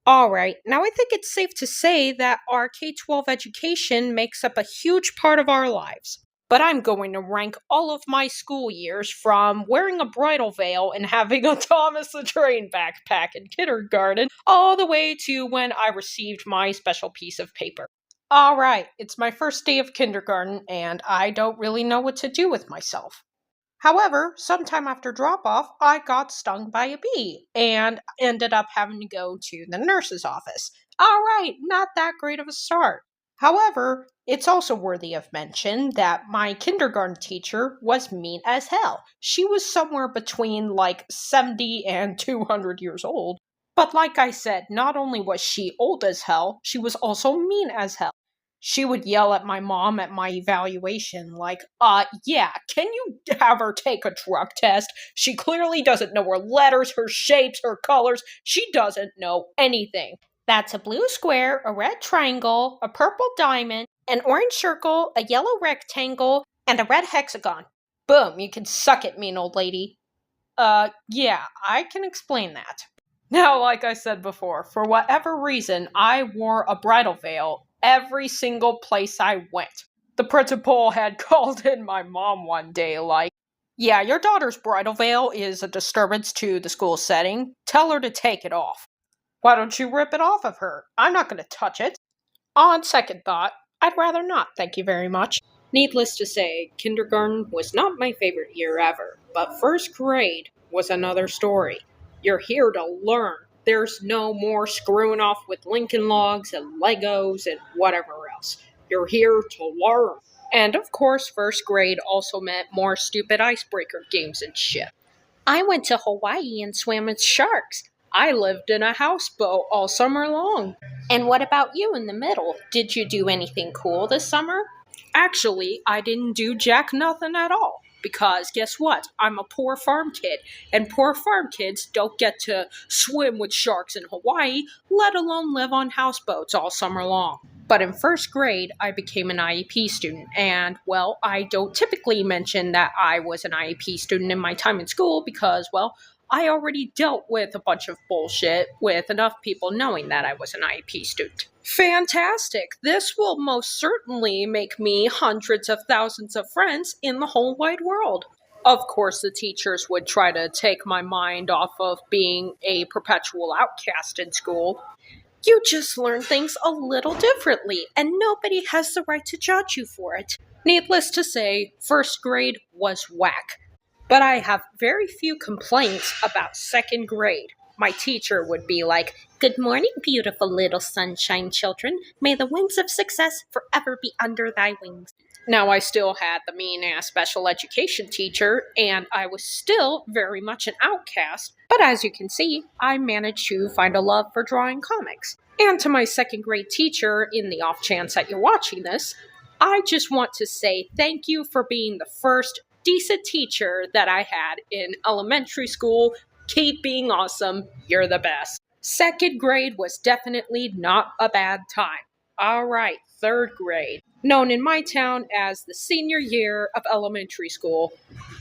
All right, now I think it's safe to say that our K 12 education makes up a huge part of our lives. But I'm going to rank all of my school years from wearing a bridal veil and having a Thomas the Train backpack in kindergarten all the way to when I received my special piece of paper. All right, it's my first day of kindergarten and I don't really know what to do with myself. However, sometime after drop off, I got stung by a bee and ended up having to go to the nurse's office. All right, not that great of a start. However, it's also worthy of mention that my kindergarten teacher was mean as hell. She was somewhere between like 70 and 200 years old. But like I said, not only was she old as hell, she was also mean as hell. She would yell at my mom at my evaluation, like, yeah, can you have her take a drug test? She clearly doesn't know her letters, her shapes, her colors. She doesn't know anything. That's a blue square, a red triangle, a purple diamond, an orange circle, a yellow rectangle, and a red hexagon. Boom, you can suck it, mean old lady. Yeah, I can explain that. Now, like I said before, for whatever reason, I wore a bridal veil every single place I went. The principal had called in my mom one day, like, yeah, your daughter's bridal veil is a disturbance to the school setting. Tell her to take it off. Why don't you rip it off of her? I'm not going to touch it. On second thought, I'd rather not, thank you very much. Needless to say, kindergarten was not my favorite year ever, but first grade was another story. You're here to learn. There's no more screwing off with Lincoln Logs and Legos and whatever else. You're here to learn. And of course, first grade also meant more stupid icebreaker games and shit. I went to Hawaii and swam with sharks. I lived in a houseboat all summer long. And what about you in the middle? Did you do anything cool this summer? Actually, I didn't do jack nothing at all. Because guess what? I'm a poor farm kid, and poor farm kids don't get to swim with sharks in Hawaii, let alone live on houseboats all summer long. But in first grade, I became an IEP student, and well, I don't typically mention that I was an IEP student in my time in school because, well, I already dealt with a bunch of bullshit with enough people knowing that I was an IEP student. Fantastic! This will most certainly make me hundreds of thousands of friends in the whole wide world. Of course, the teachers would try to take my mind off of being a perpetual outcast in school. You just learn things a little differently, and nobody has the right to judge you for it. Needless to say, first grade was whack. But I have very few complaints about second grade. My teacher would be like, "Good morning, beautiful little sunshine children. May the winds of success forever be under thy wings." Now, I still had the mean ass special education teacher, and I was still very much an outcast. But as you can see, I managed to find a love for drawing comics. And to my second grade teacher, in the off chance that you're watching this, I just want to say thank you for being the first decent teacher that I had in elementary school. Keep being awesome. You're the best. Second grade was definitely not a bad time. All right, third grade. Known in my town as the senior year of elementary school.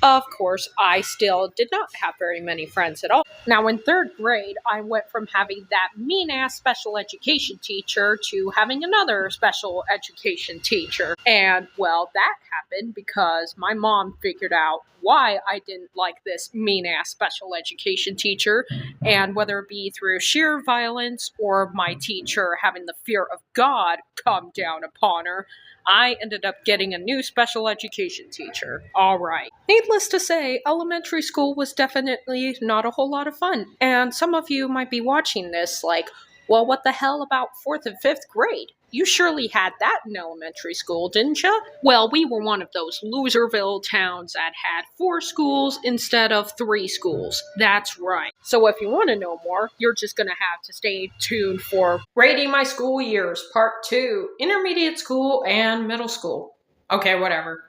Of course, I still did not have very many friends at all. Now, in third grade, I went from having that mean ass special education teacher to having another special education teacher. And, well, that happened because my mom figured out why I didn't like this mean ass special education teacher. And whether it be through sheer violence or my teacher having the fear of God come down upon her, I ended up getting a new special education teacher. All right. Needless to say, elementary school was definitely not a whole lot of fun. And some of you might be watching this like, well, what the hell about 4th and 5th grade? You surely had that in elementary school, didn't you? Well, we were one of those Loserville towns that had 4 schools instead of 3 schools. That's right. So if you want to know more, you're just going to have to stay tuned for Rating My School Years Part 2, Intermediate School and Middle School. Okay, whatever.